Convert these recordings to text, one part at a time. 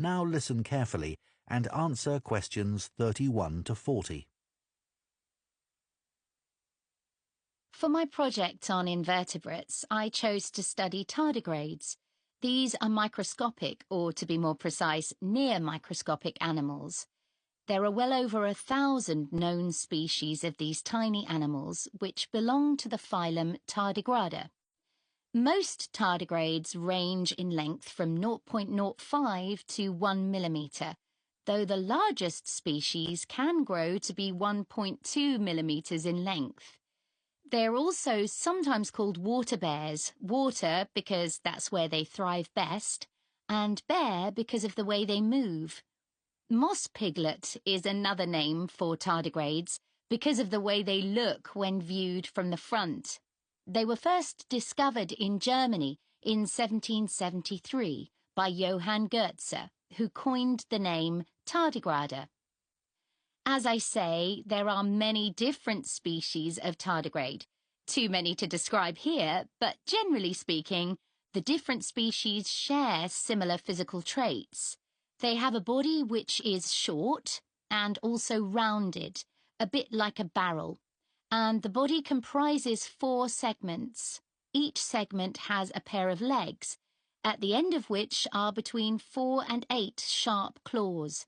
Now listen carefully and answer questions 31 to 40. For my project on invertebrates, I chose to study tardigrades. These are microscopic, or to be more precise, near microscopic animals. There are well over 1,000 known species of these tiny animals, which belong to the phylum Tardigrada. Most tardigrades range in length from 0.05 to 1 millimetre, though the largest species can grow to be 1.2 millimetres in length. They're also sometimes called water bears, water because that's where they thrive best, and bear because of the way they move. Moss piglet is another name for tardigrades because of the way they look when viewed from the front. They were first discovered in Germany in 1773 by Johann Goetze, who coined the name tardigrade. As I say, there are many different species of tardigrade. Too many to describe here, but generally speaking, the different species share similar physical traits. They have a body which is short and also rounded, a bit like a barrel, and the body comprises 4 segments. Each segment has a pair of legs, at the end of which are between 4 and 8 sharp claws.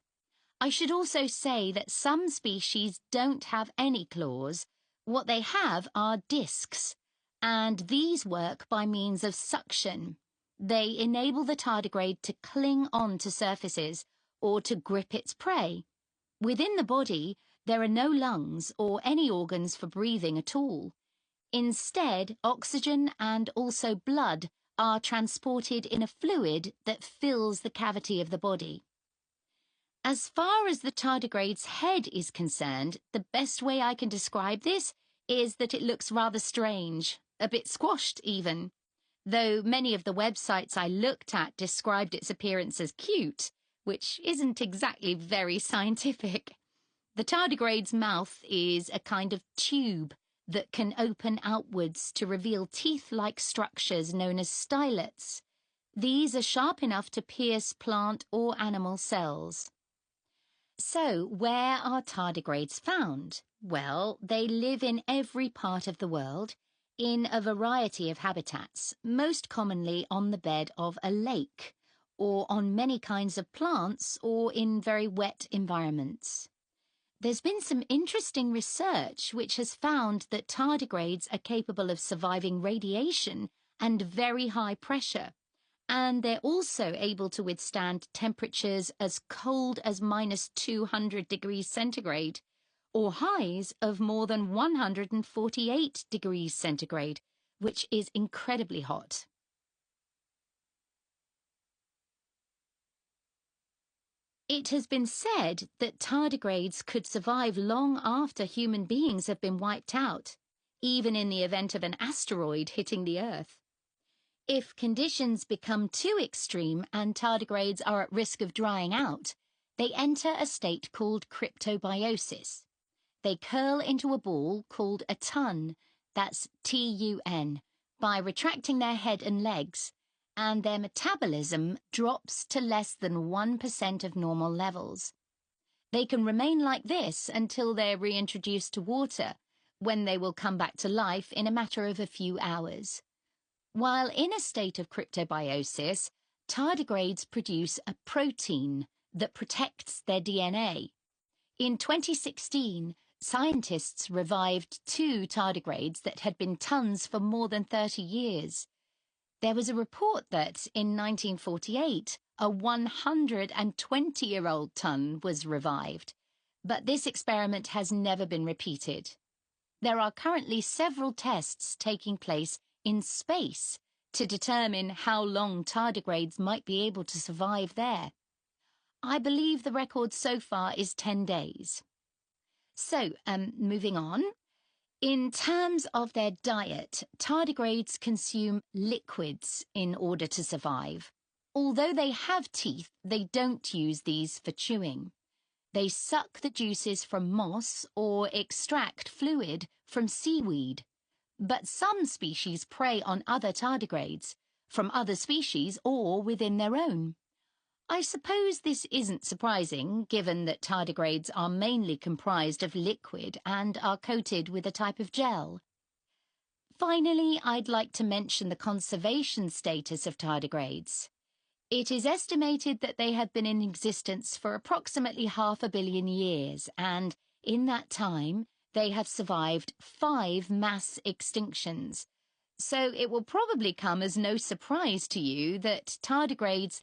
I should also say that some species don't have any claws. What they have are discs, and these work by means of suction. They enable the tardigrade to cling on to surfaces or to grip its prey. Within the body, there are no lungs or any organs for breathing at all. Instead, oxygen and also blood are transported in a fluid that fills the cavity of the body. As far as the tardigrade's head is concerned, the best way I can describe this is that it looks rather strange, a bit squashed even. Though many of the websites I looked at described its appearance as cute, which isn't exactly very scientific. The tardigrade's mouth is a kind of tube that can open outwards to reveal teeth-like structures known as stylets. These are sharp enough to pierce plant or animal cells. So, where are tardigrades found? Well, they live in every part of the world, in a variety of habitats, most commonly on the bed of a lake, or on many kinds of plants, or in very wet environments. There's been some interesting research which has found that tardigrades are capable of surviving radiation and very high pressure. And they're also able to withstand temperatures as cold as -200 degrees centigrade, or highs of more than 148 degrees centigrade, which is incredibly hot. It has been said that tardigrades could survive long after human beings have been wiped out, even in the event of an asteroid hitting the Earth. If conditions become too extreme and tardigrades are at risk of drying out, they enter a state called cryptobiosis. They curl into a ball called a tun, that's T-U-N, by retracting their head and legs, and their metabolism drops to less than 1% of normal levels. They can remain like this until they're reintroduced to water, when they will come back to life in a matter of a few hours. While in a state of cryptobiosis, tardigrades produce a protein that protects their DNA. In 2016, scientists revived 2 tardigrades that had been tuns for more than 30 years. There was a report that, in 1948, a 120-year-old tun was revived, but this experiment has never been repeated. There are currently several tests taking place in space to determine how long tardigrades might be able to survive there. I believe the record so far is 10 days. So, moving on. In terms of their diet, tardigrades consume liquids in order to survive. Although they have teeth, they don't use these for chewing. They suck the juices from moss or extract fluid from seaweed. But some species prey on other tardigrades, from other species or within their own. I suppose this isn't surprising, given that tardigrades are mainly comprised of liquid and are coated with a type of gel. Finally, I'd like to mention the conservation status of tardigrades. It is estimated that they have been in existence for approximately 500 million years, and in that time, they have survived 5 mass extinctions. So it will probably come as no surprise to you that tardigrades